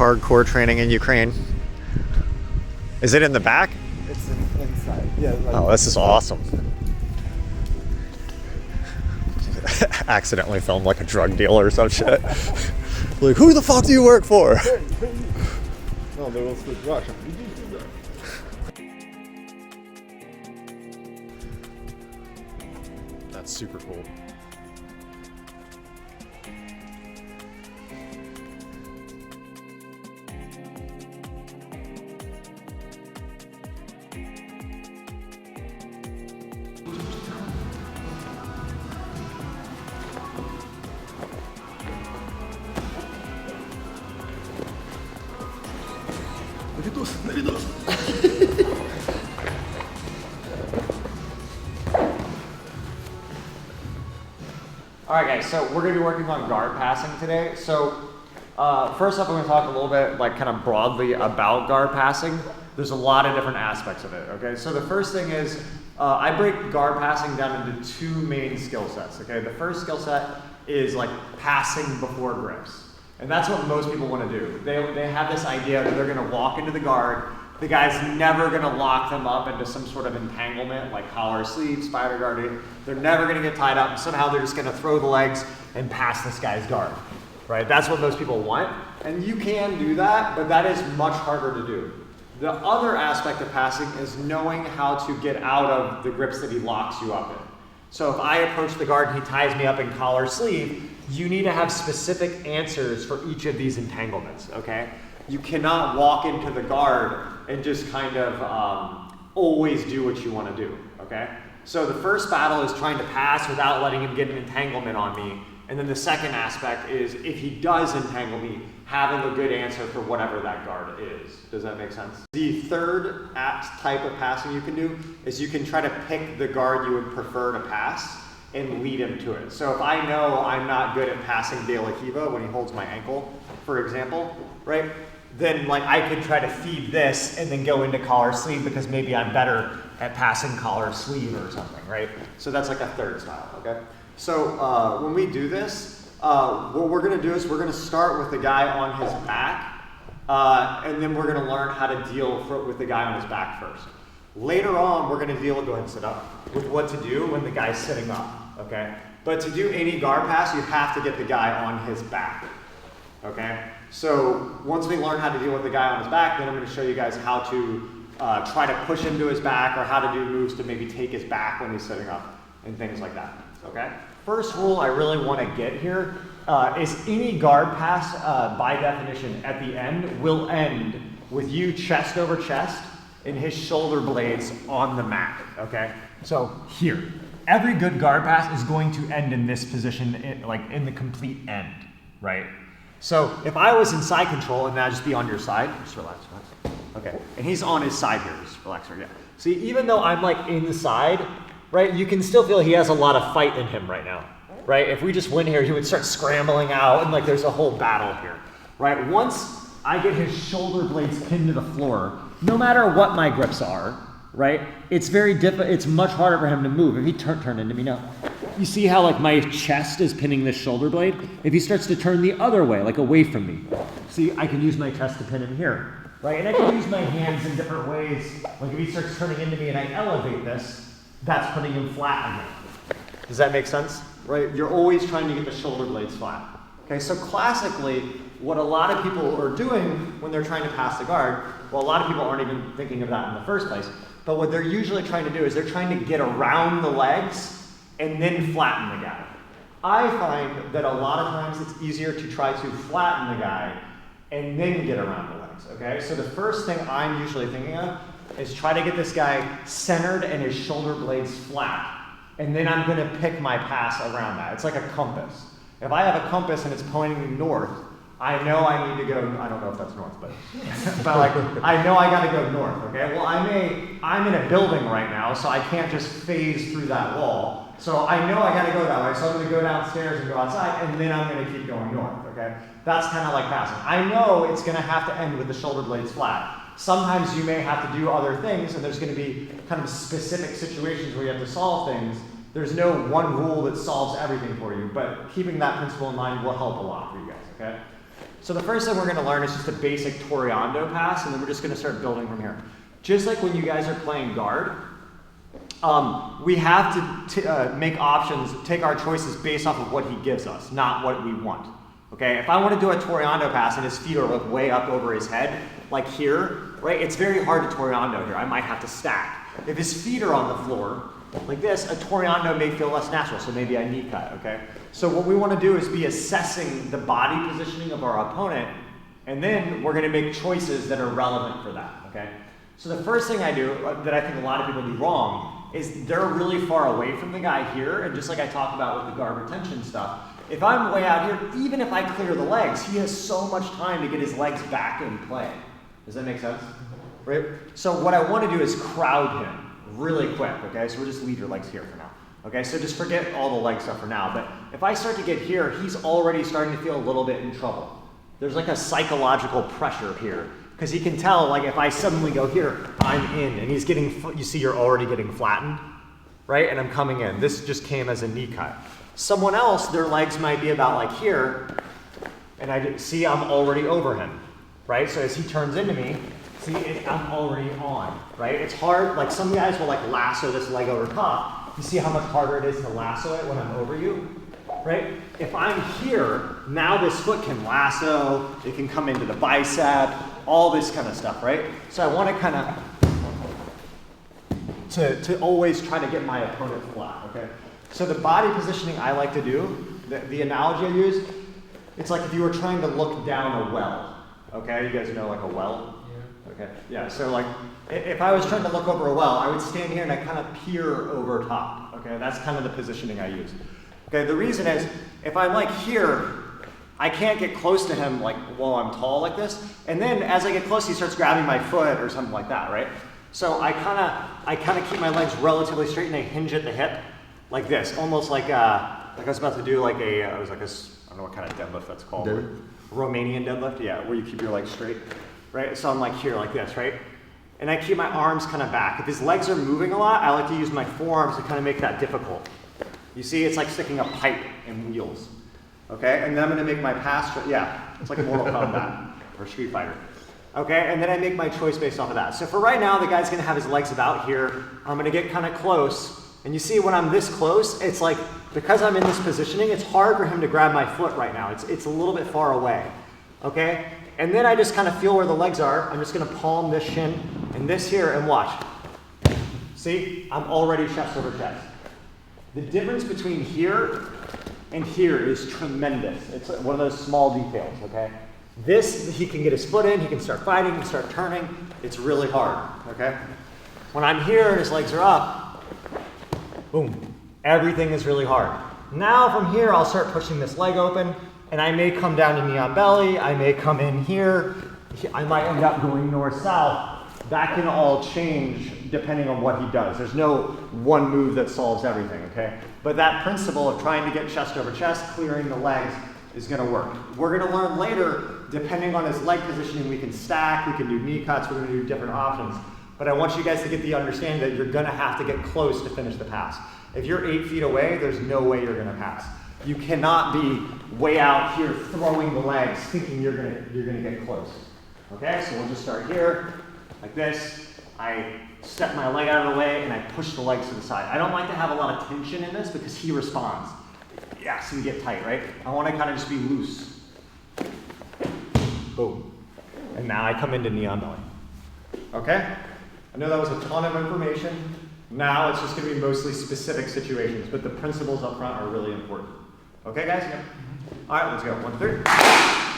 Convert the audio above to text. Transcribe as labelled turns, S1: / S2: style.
S1: hardcore training in Ukraine. Is it in the back?
S2: It's inside. Yeah. Like,
S1: Oh, this is awesome. Accidentally filmed like a drug dealer or some shit. Like, who the fuck do you work for?
S2: No, they will speak Russian.
S1: That's super cool.
S3: Alright guys, so we're going to be working on guard passing today. So first up I'm going to talk a little bit like kind of broadly about guard passing. There's a lot of different aspects of it, okay? So the first thing is I break guard passing down into two main skill sets, okay? The first skill set is like passing before grips. And that's what most people want to do. They have this idea that they're going to walk into the guard. The guy's never going to lock them up into some sort of entanglement like collar sleeve, spider guarding. They're never going to get tied up, and somehow they're just going to throw the legs and pass this guy's guard, right? That's what most people want, and you can do that, but that is much harder to do. The other aspect of passing is knowing how to get out of the grips that he locks you up in. So if I approach the guard and he ties me up in collar sleeve, you need to have specific answers for each of these entanglements, okay? You cannot walk into the guard and just kind of always do what you want to do, okay? So the first battle is trying to pass without letting him get an entanglement on me. And then the second aspect is if he does entangle me, having a good answer for whatever that guard is. Does that make sense? The third type of passing you can do is you can try to pick the guard you would prefer to pass and lead him to it. So if I know I'm not good at passing De La Kiva when he holds my ankle, for example, right? Then like I could try to feed this and then go into collar sleeve because maybe I'm better at passing collar sleeve or something, right? So that's like a third style, okay? So when we do this, what we're gonna do is we're gonna start with the guy on his back, and then we're gonna learn how to deal with the guy on his back first. Later on, we're gonna deal with, go ahead and sit up, with what to do when the guy's sitting up, okay? But to do any guard pass, you have to get the guy on his back, okay? So once we learn how to deal with the guy on his back, then I'm going to show you guys how to try to push him to his back or how to do moves to maybe take his back when he's sitting up and things like that, okay? First rule I really want to get here is any guard pass, by definition, at the end will end with you chest over chest and his shoulder blades on the mat, okay? So here, every good guard pass is going to end in this position, like in the complete end, right? So if I was in side control and I'd just be on your side, just relax, relax. Okay, and he's on his side here, just relax here, yeah. See, even though I'm like inside, right, you can still feel he has a lot of fight in him right now, right? If we just went here, he would start scrambling out and like there's a whole battle here, right? Once I get his shoulder blades pinned to the floor, no matter what my grips are, right, it's much harder for him to move. If he turn into me now. You see how like my chest is pinning this shoulder blade? If he starts to turn the other way, like away from me, see, I can use my chest to pin him here, right? And I can use my hands in different ways. Like if he starts turning into me and I elevate this, that's putting him flat again. Does that make sense? Right? You're always trying to get the shoulder blades flat. Okay, so classically, what a lot of people are doing when they're trying to pass the guard, well, a lot of people aren't even thinking of that in the first place, but what they're usually trying to do is they're trying to get around the legs and then flatten the guy. I find that a lot of times it's easier to try to flatten the guy and then get around the legs, okay? So the first thing I'm usually thinking of is try to get this guy centered and his shoulder blades flat, and then I'm gonna pick my pass around that. It's like a compass. If I have a compass and it's pointing north, I know I need to go, I don't know if that's north, but, but like, I know I gotta go north, okay? Well, I'm in a building right now, so I can't just phase through that wall. So I know I gotta go that way, so I'm gonna go downstairs and go outside, and then I'm gonna keep going north, okay? That's kind of like passing. I know it's gonna have to end with the shoulder blades flat. Sometimes you may have to do other things, and there's gonna be kind of specific situations where you have to solve things. There's no one rule that solves everything for you, but keeping that principle in mind will help a lot for you guys, okay? So the first thing we're gonna learn is just a basic Toreando pass, and then we're just gonna start building from here. Just like when you guys are playing guard, we have to make options, take our choices based off of what he gives us, not what we want. Okay, if I want to do a Toreando pass and his feet are like way up over his head, like here, right, it's very hard to Toreando here. I might have to stack. If his feet are on the floor, like this, a Toreando may feel less natural, so maybe I knee cut, okay? So what we want to do is be assessing the body positioning of our opponent, and then we're going to make choices that are relevant for that, okay? So the first thing I do, that I think a lot of people do wrong, is they're really far away from the guy here, and just like I talked about with the guard retention stuff, if I'm way out here, even if I clear the legs, he has so much time to get his legs back in play. Does that make sense? Right? So what I want to do is crowd him really quick, okay? So we'll just leave your legs here for now. Okay, so just forget all the leg stuff for now. But if I start to get here, he's already starting to feel a little bit in trouble. There's like a psychological pressure here. Because he can tell, like if I suddenly go here, I'm in, and he's getting, you see you're already getting flattened, right? And I'm coming in. This just came as a knee cut. Someone else, their legs might be about like here, and I see I'm already over him, right? So as he turns into me, see, I'm already on, right? It's hard, like some guys will like lasso this leg over top. You see how much harder it is to lasso it when I'm over you, right? If I'm here, now this foot can lasso, it can come into the bicep, all this kind of stuff, right? So I want to kind of, to always try to get my opponent flat, okay? So the body positioning I like to do, the analogy I use, it's like if you were trying to look down a well, okay? You guys know like a well? Yeah. Okay, yeah, so like if I was trying to look over a well, I would stand here and I kind of peer over top, okay? That's kind of the positioning I use. Okay, the reason is, if I'm like here, I can't get close to him like while I'm tall like this, and then as I get close, he starts grabbing my foot or something like that, right? So I kind of keep my legs relatively straight and I hinge at the hip, like this, almost like I was about to do like I don't know what kind of deadlift that's called.
S1: Deadlift?
S3: Romanian deadlift, yeah, where you keep your legs straight, right? So I'm like here, like this, right? And I keep my arms kind of back. If his legs are moving a lot, I like to use my forearms to kind of make that difficult. You see, it's like sticking a pipe in wheels. Okay, and then I'm gonna make my pass, yeah, it's like Mortal Kombat or Street Fighter. Okay, and then I make my choice based off of that. So for right now, the guy's gonna have his legs about here. I'm gonna get kind of close. And you see when I'm this close, it's like, because I'm in this positioning, it's hard for him to grab my foot right now. It's a little bit far away, okay? And then I just kind of feel where the legs are. I'm just gonna palm this shin and this here and watch. See, I'm already chest over chest. The difference between here and here is tremendous. It's one of those small details, okay? This, he can get his foot in, he can start fighting, he can start turning. It's really hard, okay? When I'm here and his legs are up, boom, everything is really hard. Now from here, I'll start pushing this leg open, and I may come down to knee on belly, I may come in here, I might end up going north-south. That can all change depending on what he does. There's no one move that solves everything, okay? But that principle of trying to get chest over chest, clearing the legs, is gonna work. We're gonna learn later, depending on his leg positioning, we can stack, we can do knee cuts, we're gonna do different options. But I want you guys to get the understanding that you're gonna have to get close to finish the pass. If you're 8 feet away, there's no way you're gonna pass. You cannot be way out here throwing the legs, thinking you're gonna get close. Okay, so we'll just start here, like this. I step my leg out of the way and I push the legs to the side. I don't like to have a lot of tension in this because he responds. Yeah, so you get tight, right? I want to kind of just be loose. Boom. And now I come into knee on belly. Okay? I know that was a ton of information. Now it's just going to be mostly specific situations, but the principles up front are really important. Okay, guys? Yeah. All right, let's go. 1, 2, 3.